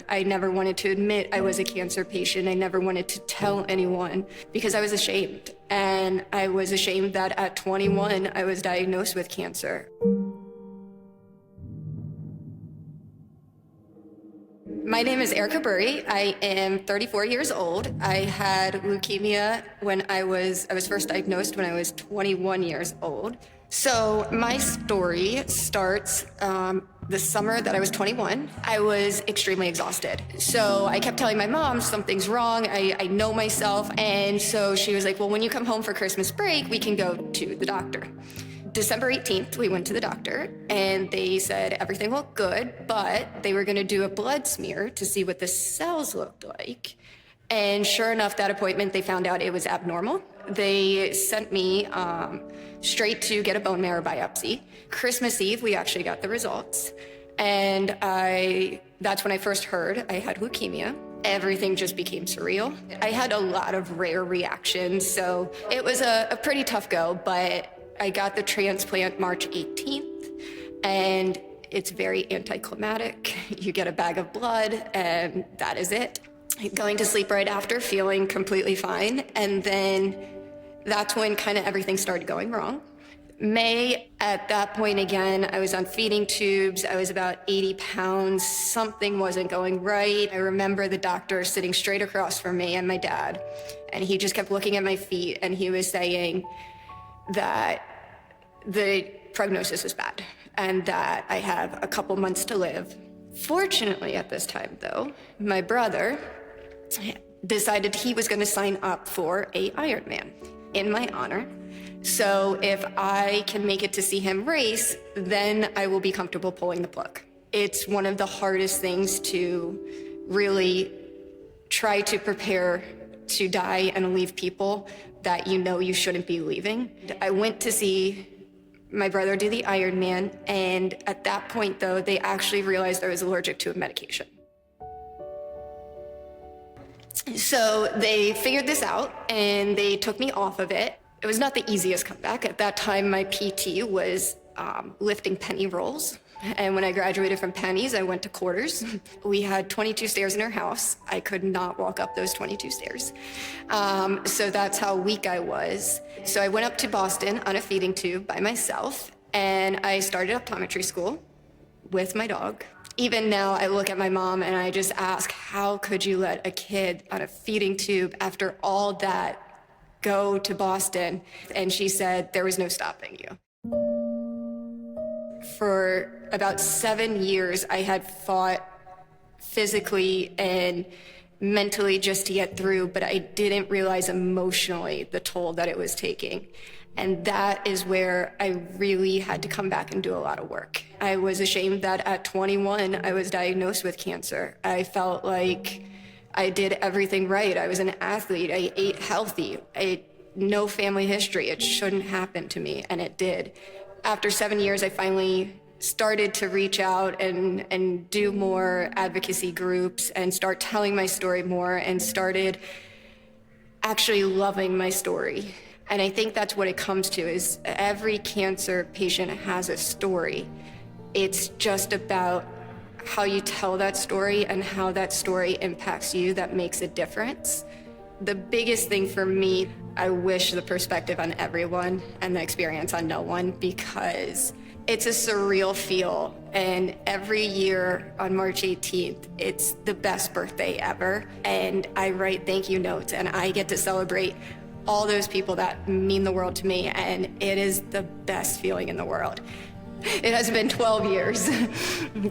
I never wanted to admit I was a cancer patient. I never wanted to tell anyone because I was ashamed. And I was ashamed that at 21, I was diagnosed with cancer. My name is Erika Bury. I am 34 years old. I had leukemia when I was first diagnosed when I was 21 years old. So my story starts the summer that I was 21. I was extremely exhausted. So I kept telling my mom, something's wrong, I know myself. And so she was like, well, when you come home for Christmas break, we can go to the doctor. December 18th, we went to the doctor and they said everything looked good, but they were gonna do a blood smear to see what the cells looked like. And sure enough, that appointment, they found out it was abnormal. They sent me straight to get a bone marrow biopsy. Christmas Eve, we actually got the results. And that's when I first heard I had leukemia. Everything just became surreal. I had a lot of rare reactions, so it was a pretty tough go, but I got the transplant March 18th, and it's very anticlimactic. You get a bag of blood, and that is it. Going to sleep right after, feeling completely fine, and then that's when kind of everything started going wrong. May, at that point again, I was on feeding tubes. I was about 80 pounds. Something wasn't going right. I remember the doctor sitting straight across from me and my dad, and he just kept looking at my feet, and he was saying that the prognosis is bad and that I have a couple months to live. Fortunately, at this time, though, my brother decided he was going to sign up for a Ironman in my honor. So if I can make it to see him race, then I will be comfortable pulling the plug. It's one of the hardest things to really try to prepare to die and leave people that you know you shouldn't be leaving. I went to see my brother do the Ironman, and at that point, though, they actually realized I was allergic to a medication. So they figured this out, and they took me off of it. It was not the easiest comeback. At that time, my PT was lifting penny rolls. And when I graduated from pennies, I went to quarters. We had 22 stairs in our house. I could not walk up those 22 stairs. So that's how weak I was. So I went up to Boston on a feeding tube by myself, and I started optometry school with my dog. Even now, I look at my mom and I just ask, how could you let a kid on a feeding tube after all that go to Boston? And she said, there was no stopping you. For about 7 years, I had fought physically and mentally just to get through, but I didn't realize emotionally the toll that it was taking. And that is where I really had to come back and do a lot of work. I was ashamed that at 21, I was diagnosed with cancer. I felt like I did everything right. I was an athlete. I ate healthy. I had no family history. It shouldn't happen to me, and it did. After 7 years, I finally started to reach out and do more advocacy groups and start telling my story more and started actually loving my story. And I think that's what it comes to, is every cancer patient has a story. It's just about how you tell that story and how that story impacts you that makes a difference. The biggest thing for me, I wish the perspective on everyone and the experience on no one, because it's a surreal feel. And every year on March 18th, it's the best birthday ever. And I write thank you notes and I get to celebrate all those people that mean the world to me. And it is the best feeling in the world. It has been 12 years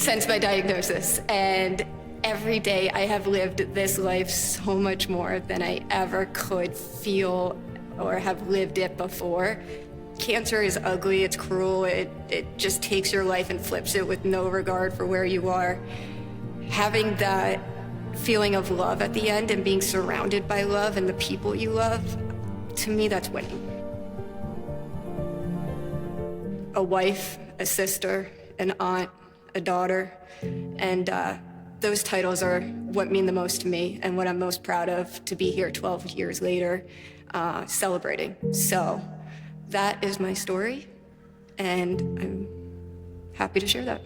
since my diagnosis. And every day I have lived this life so much more than I ever could feel or have lived it before. Cancer is ugly, it's cruel, it just takes your life and flips it with no regard for where you are. Having that feeling of love at the end and being surrounded by love and the people you love, to me, that's winning. A wife, a sister, an aunt, a daughter, and those titles are what mean the most to me and what I'm most proud of, to be here 12 years later celebrating. So that is my story, and I'm happy to share that.